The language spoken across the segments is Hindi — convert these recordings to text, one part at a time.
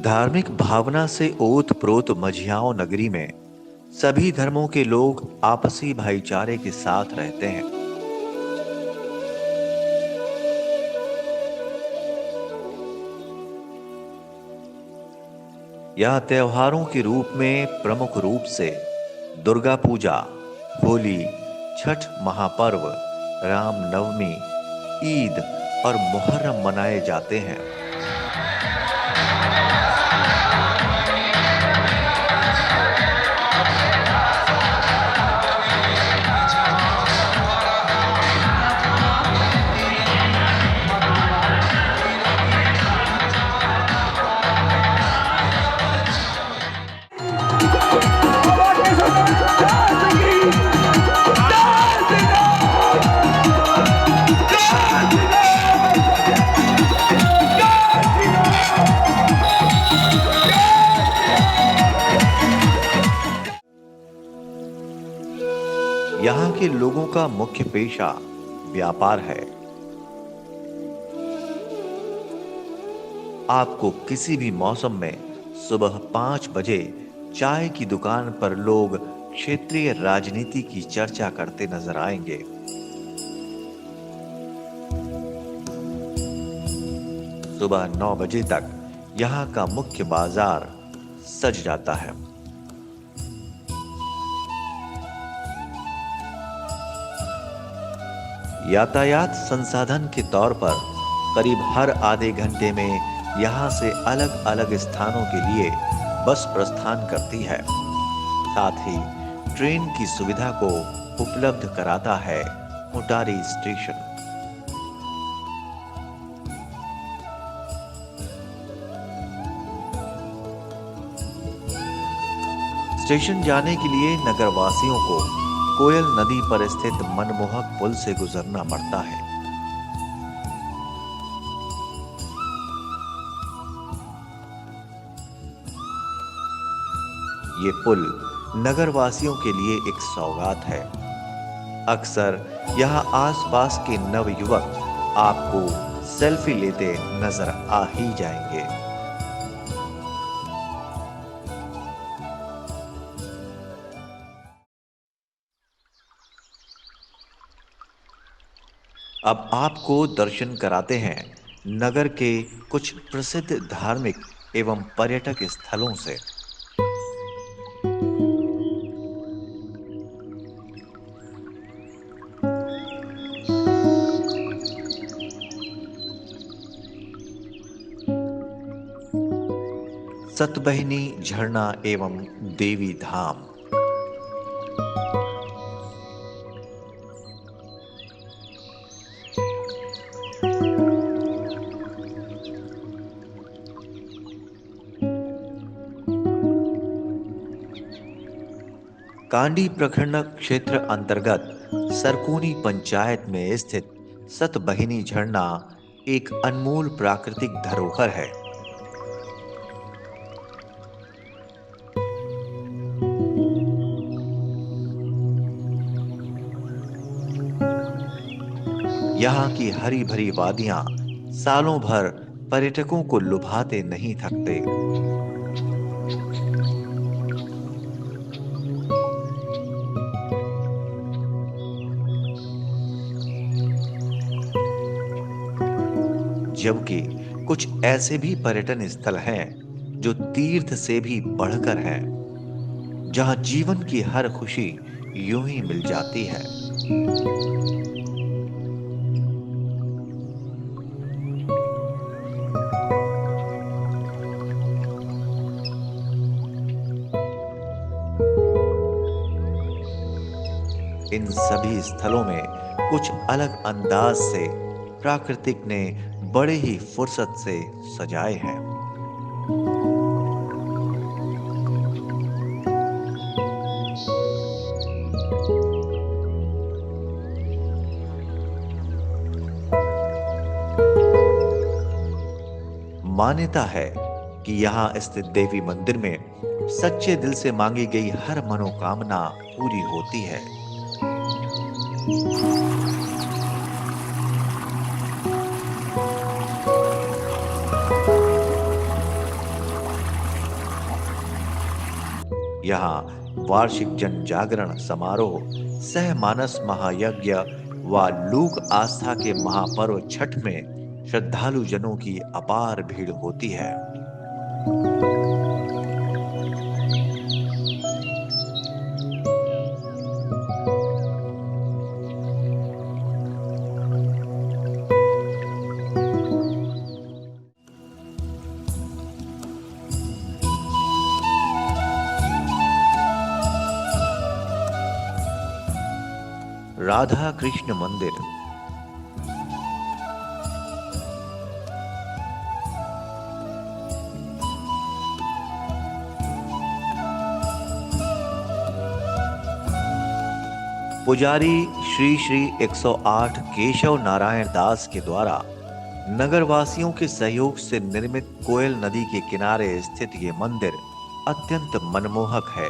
धार्मिक भावना से ओत-प्रोत मझियाओं नगरी में सभी धर्मों के लोग आपसी भाईचारे के साथ रहते हैं। यह त्योहारों के रूप में प्रमुख रूप से दुर्गा पूजा, होली, छठ महापर्व, रामनवमी, ईद और मुहर्रम मनाए जाते हैं। यहाँ के लोगों का मुख्य पेशा व्यापार है। आपको किसी भी मौसम में सुबह 5 बजे चाय की दुकान पर लोग क्षेत्रीय राजनीति की चर्चा करते नजर आएंगे। सुबह 9 बजे तक यहाँ का मुख्य बाजार सज जाता है। यातायात संसाधन के तौर पर करीब हर आधे घंटे में यहाँ से अलग-अलग स्थानों के लिए बस प्रस्थान करती है। साथ ही ट्रेन की सुविधा को उपलब्ध कराता है मुटारी स्टेशन। स्टेशन जाने के लिए नगरवासियों को कोयल नदी पर स्थित मनमोहक पुल से गुजरना पड़ता है। ये पुल नगरवासियों के लिए एक सौगात है। अक्सर यहाँ आसपास के नवयुवक आपको सेल्फी लेते नजर आ ही जाएंगे। अब आपको दर्शन कराते हैं नगर के कुछ प्रसिद्ध धार्मिक एवं पर्यटक स्थलों से। सतबहिनी झरना एवं देवी धाम। कांडी प्रखंड क्षेत्र अंतर्गत सरकूनी पंचायत में स्थित सतबहिनी झरना एक अनमोल प्राकृतिक धरोहर है। यहाँ की हरी भरी वादियां सालों भर पर्यटकों को लुभाते नहीं थकते। जबकि कुछ ऐसे भी पर्यटन स्थल हैं जो तीर्थ से भी बढ़कर हैं, जहां जीवन की हर खुशी यूं ही मिल जाती है। इन सभी स्थलों में कुछ अलग अंदाज से प्राकृतिक ने बड़े ही फुर्सत से सजाए हैं। मान्यता है कि यहाँ स्थित देवी मंदिर में सच्चे दिल से मांगी गई हर मनोकामना पूरी होती है। यहाँ वार्षिक जन जागरण समारोह, सहमानस महायज्ञ व लोक आस्था के महापर्व छठ में श्रद्धालु जनों की अपार भीड़ होती है। राधा कृष्ण मंदिर। पुजारी श्री श्री 108 केशव नारायण दास के द्वारा नगरवासियों के सहयोग से निर्मित कोयल नदी के किनारे स्थित ये मंदिर अत्यंत मनमोहक है।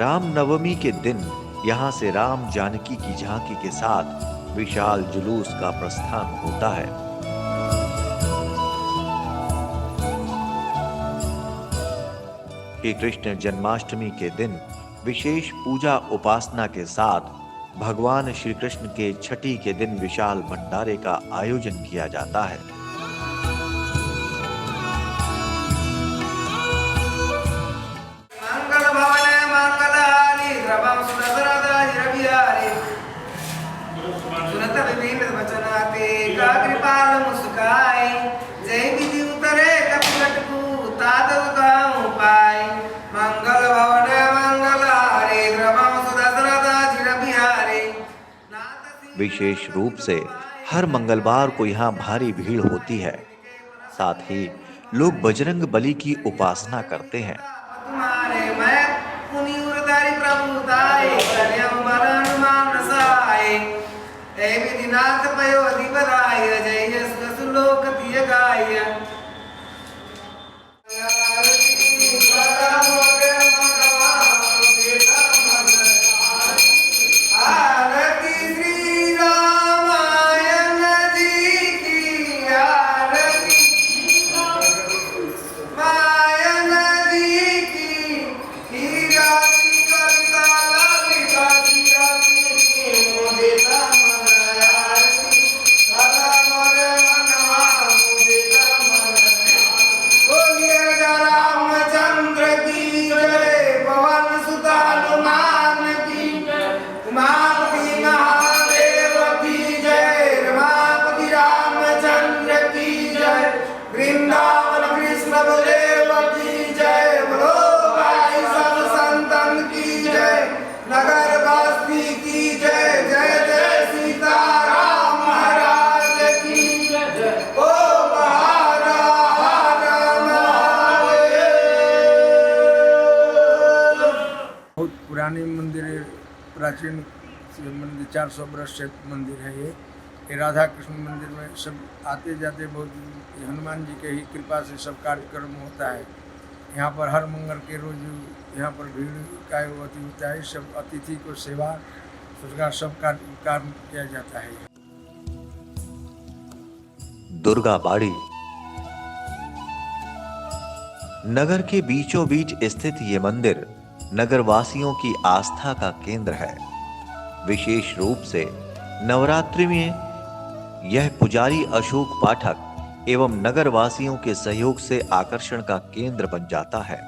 राम नवमी के दिन यहाँ से राम जानकी की झांकी के साथ विशाल जुलूस का प्रस्थान होता है। श्री कृष्ण जन्माष्टमी के दिन विशेष पूजा उपासना के साथ भगवान श्री कृष्ण के छठी के दिन विशाल भंडारे का आयोजन किया जाता है। विशेष रूप से हर मंगलवार को यहाँ भारी भीड़ होती है। साथ ही लोग बजरंग बली की उपासना करते हैं। पुरानी मंदिर है, प्राचीन मंदिर 400 वर्ष से मंदिर है। ये राधा कृष्ण मंदिर में सब आते जाते बहुत हनुमान जी के ही कृपा से सब कार्यक्रम होता है। यहाँ पर हर मंगल के रोज यहाँ पर भीड़ का अति होता है। सब अतिथि को सेवा उसका सब काम किया जाता है। दुर्गा बाड़ी नगर के बीचों बीच स्थित ये मंदिर नगरवासियों की आस्था का केंद्र है। विशेष रूप से नवरात्रि में यह पुजारी अशोक पाठक एवं नगरवासियों के सहयोग से आकर्षण का केंद्र बन जाता है।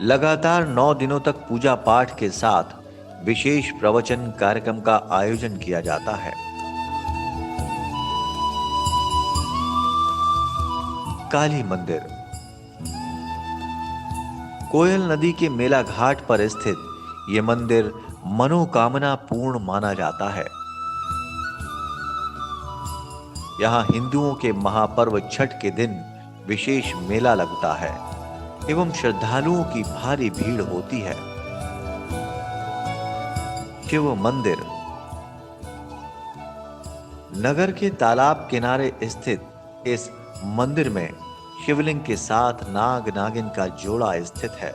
लगातार 9 दिनों तक पूजा पाठ के साथ विशेष प्रवचन कार्यक्रम का आयोजन किया जाता है। काली मंदिर कोयल नदी के मेला घाट पर स्थित यह मंदिर मनोकामना पूर्ण माना जाता है। यहां हिंदुओं के महापर्व छठ के दिन विशेष मेला लगता है एवं श्रद्धालुओं की भारी भीड़ होती है। शिव मंदिर नगर के तालाब किनारे स्थित इस मंदिर में शिवलिंग के साथ नाग नागिन का जोड़ा स्थित है।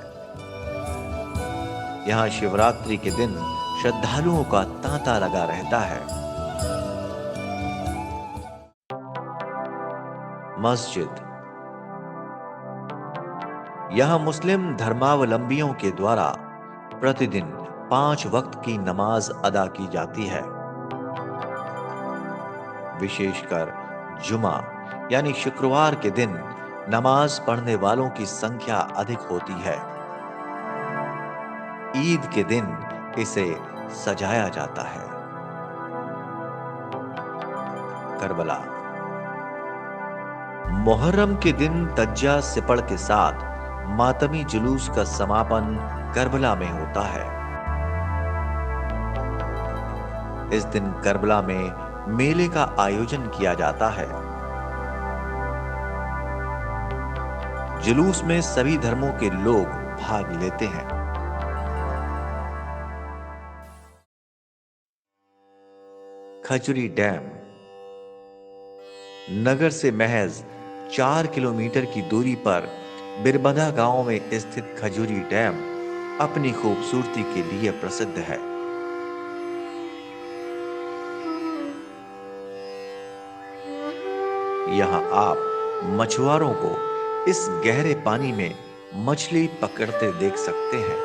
यहाँ शिवरात्रि के दिन श्रद्धालुओं का तांता लगा रहता है। मस्जिद यहाँ मुस्लिम धर्मावलंबियों के द्वारा प्रतिदिन 5 वक्त की नमाज अदा की जाती है। विशेषकर जुमा यानी शुक्रवार के दिन नमाज पढ़ने वालों की संख्या अधिक होती है। ईद के दिन इसे सजाया जाता है। करबला मुहर्रम के दिन तज्जा सिपड़ के साथ मातमी जुलूस का समापन करबला में होता है। इस दिन करबला में मेले का आयोजन किया जाता है। जुलूस में सभी धर्मों के लोग भाग लेते हैं। खजुरी डैम नगर से महज 4 किलोमीटर की दूरी पर बिरबधा गांव में स्थित खजुरी डैम अपनी खूबसूरती के लिए प्रसिद्ध है। यहां आप मछुआरों को इस गहरे पानी में मछली पकड़ते देख सकते हैं।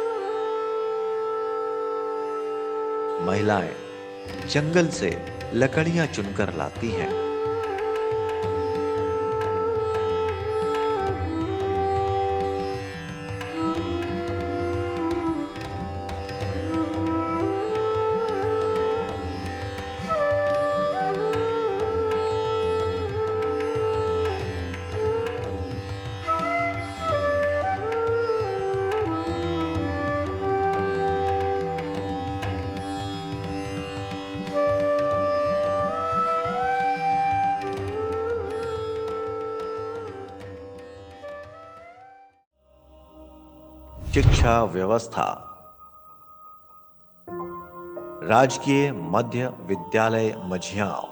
महिलाएं जंगल से लकड़ियां चुनकर लाती हैं। शिक्षा व्यवस्था राजकीय मध्य विद्यालय मझियाव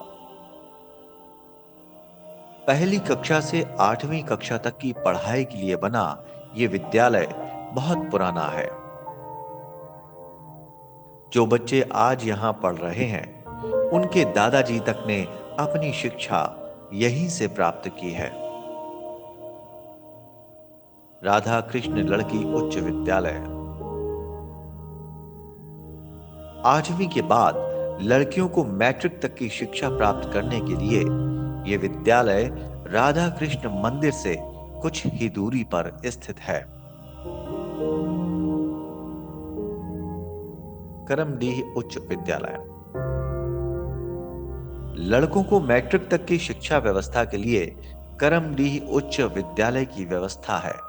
पहली कक्षा से 8वीं कक्षा तक की पढ़ाई के लिए बना ये विद्यालय बहुत पुराना है। जो बच्चे आज यहां पढ़ रहे हैं उनके दादाजी तक ने अपनी शिक्षा यहीं से प्राप्त की है। राधा कृष्ण लड़की उच्च विद्यालय 8वीं के बाद लड़कियों को मैट्रिक तक की शिक्षा प्राप्त करने के लिए यह विद्यालय राधा कृष्ण मंदिर से कुछ ही दूरी पर स्थित है। करमडीह उच्च विद्यालय लड़कों को मैट्रिक तक की शिक्षा व्यवस्था के लिए करमडीह उच्च विद्यालय की व्यवस्था है।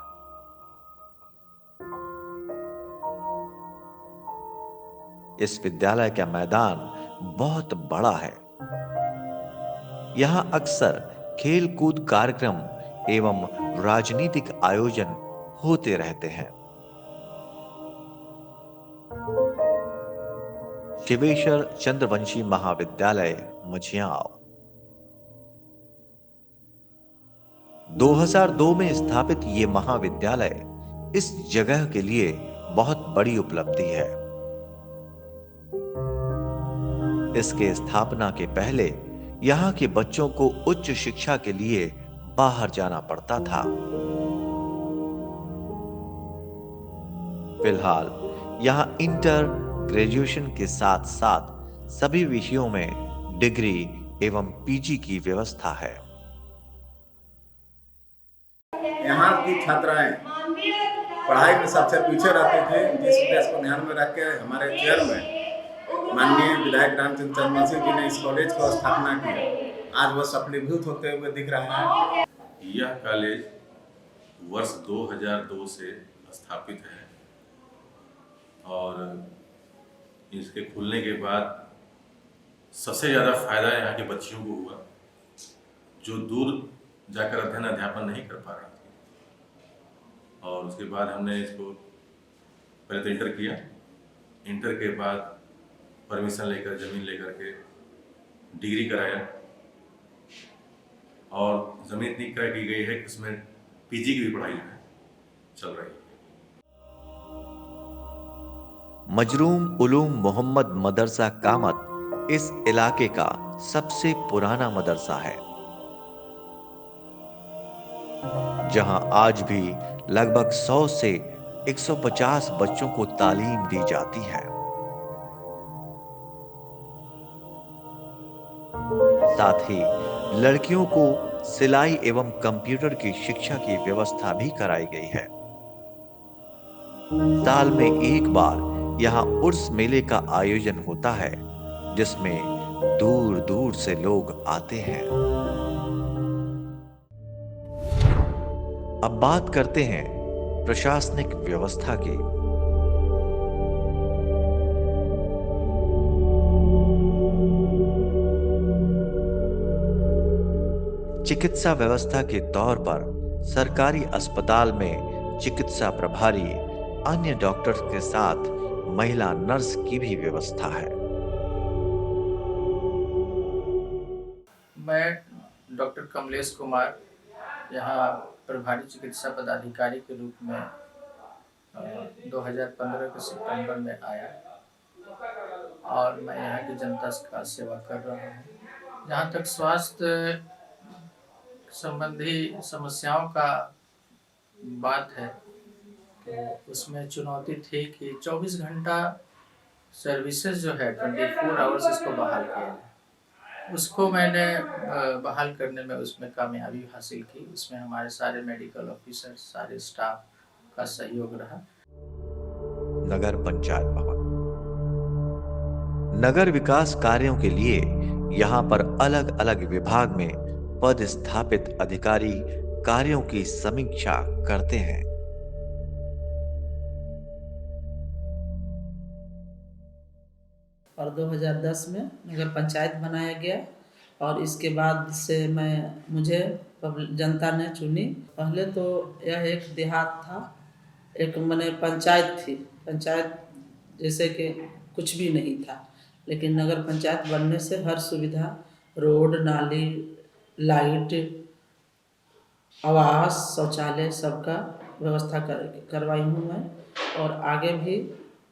इस विद्यालय का मैदान बहुत बड़ा है। यहां अक्सर खेल कूद कार्यक्रम एवं राजनीतिक आयोजन होते रहते हैं। शिवेश्वर चंद्रवंशी महाविद्यालय मझियाव 2002 में स्थापित ये महाविद्यालय इस जगह के लिए बहुत बड़ी उपलब्धि है। इसके स्थापना के पहले यहां के बच्चों को उच्च शिक्षा के लिए बाहर जाना पड़ता था। फिलहाल यहां इंटर ग्रेजुएशन के साथ साथ सभी विषयों में डिग्री एवं पीजी की व्यवस्था है। यहाँ की छात्राएं पढ़ाई में सबसे पीछे रहते थे, जिस उद्देश्य को ध्यान में रख के हमारे चेयरमैन माननीय विधायक रामचंद्र चंद्रवंशी जी ने इस कॉलेज को स्थापना की। आज वह सफलीभूत होते हुए दिख रहा है। यह कॉलेज वर्ष 2002 से स्थापित है और इसके खुलने के बाद सबसे ज़्यादा फायदा यहाँ के बच्चियों को हुआ जो दूर जाकर अध्ययन अध्यापन नहीं कर पा रही थी। और उसके बाद हमने इसको पहले तो इंटर किया, इंटर के बाद परमिशन लेकर ज़मीन लेकर के डिग्री कराया और ज़मीन इतनी क्रय की गई है कि उसमें पीजी की भी पढ़ाई जो है चल रही है। मजरूम उलूम मोहम्मद मदरसा कामत इस इलाके का सबसे पुराना मदरसा है, जहां आज भी लगभग 100 से 150 बच्चों को तालीम दी जाती है। साथ ही लड़कियों को सिलाई एवं कंप्यूटर की शिक्षा की व्यवस्था भी कराई गई है। साल में एक बार यहाँ उर्स मेले का आयोजन होता है, जिसमें दूर दूर से लोग आते हैं। अब बात करते हैं प्रशासनिक व्यवस्था की। चिकित्सा व्यवस्था के तौर पर सरकारी अस्पताल में चिकित्सा प्रभारी अन्य डॉक्टर्स के साथ महिला नर्स की भी व्यवस्था है। मैं डॉक्टर कमलेश कुमार यहाँ प्रभारी चिकित्सा पदाधिकारी के रूप में 2015 के सितंबर में आया और मैं यहाँ की जनता का सेवा कर रहा हूँ। जहाँ तक स्वास्थ्य संबंधी समस्याओं का बात है तो उसमें चुनौती थी कि 24 घंटा सर्विसेज जो है 24 आवर्स इसको बहाल किया है। उसको मैंने बहाल करने में उसमें कामयाबी हासिल की। उसमें हमारे सारे मेडिकल ऑफिसर, सारे स्टाफ का सहयोग रहा। नगर पंचायत भवन नगर विकास कार्यों के लिए यहाँ पर अलग अलग विभाग में पद स्थापित अधिकारी कार्यों की समीक्षा करते हैं। और 2010 में नगर पंचायत बनाया गया और इसके बाद से मुझे जनता ने चुनी। पहले तो यह एक देहात था, एक माने पंचायत थी। पंचायत जैसे कि कुछ भी नहीं था, लेकिन नगर पंचायत बनने से हर सुविधा, रोड, नाली, लाइट, आवास, शौचालय सबका व्यवस्था करवाई हूँ मैं। और आगे भी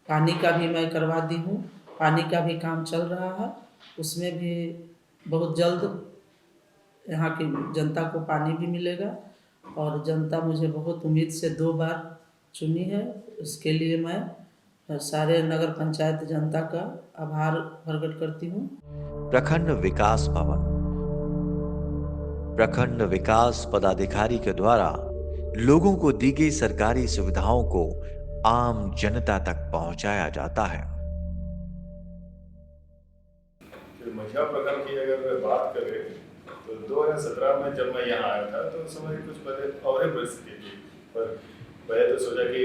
पानी का भी मैं करवा दी हूँ। पानी का भी काम चल रहा है, उसमें भी बहुत जल्द यहाँ की जनता को पानी भी मिलेगा। और जनता मुझे बहुत उम्मीद से 2 बार चुनी है। उसके लिए मैं सारे नगर पंचायत जनता का आभार प्रकट करती हूँ। प्रखंड विकास भवन प्रखंड विकास पदाधिकारी के द्वारा लोगों को दी गई सरकारी सुविधाओं को आम जनता तक पहुंचाया जाता है। मझिया प्रखंड की अगर बात करें तो 2017 में जब मैं यहाँ आया था तो समय कुछ पहले और परिस्थिति थी, पर पहले तो सोचा कि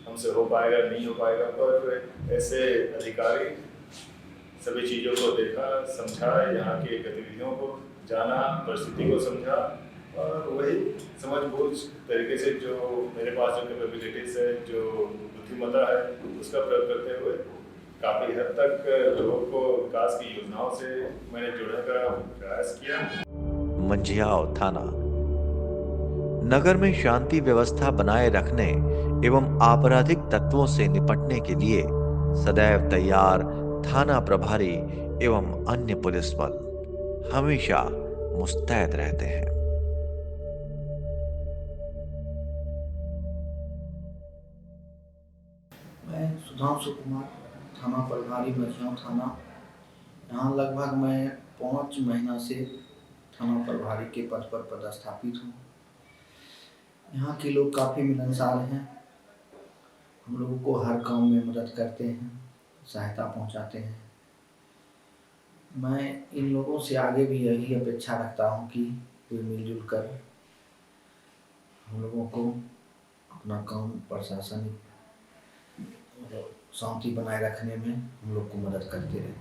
हमसे हो पाएगा नहीं हो पाएगा, पर ऐसे अधिकारी सभी चीज़ों को देखा, समझा, यहाँ की गतिविधियों को जाना, परिस्थिति को समझा और वही समझ बूझ तरीके से जो मेरे पास जो कैपेबिलिटीज है, जो बुद्धिमत्ता है, उसका प्रयोग करते हुए काफ़ी हद तक लोगों को विकास की योजनाओं से मैंने जुड़ने का प्रयास किया। मंझियाव थाना नगर में शांति व्यवस्था बनाए रखने एवं आपराधिक तत्वों से निपटने के लिए सदैव तैयार थाना प्रभारी एवं अन्य पुलिस बल हमेशा मुस्तैद रहते हैं। मैं सुधांशु कुमार, थाना प्रभारी मझिया थाना। यहाँ लगभग मैं 5 महीना से थाना प्रभारी के पद पर पदस्थापित हूँ। यहाँ के लोग काफ़ी मिलनसार हैं, हम लोगों को हर काम में मदद करते हैं, सहायता पहुँचाते हैं। मैं इन लोगों से आगे भी यही अपेक्षा रखता हूँ कि वे मिलजुल कर हम लोगों को अपना काम प्रशासनिक शांति बनाए रखने में हम लोग को मदद करते रहे।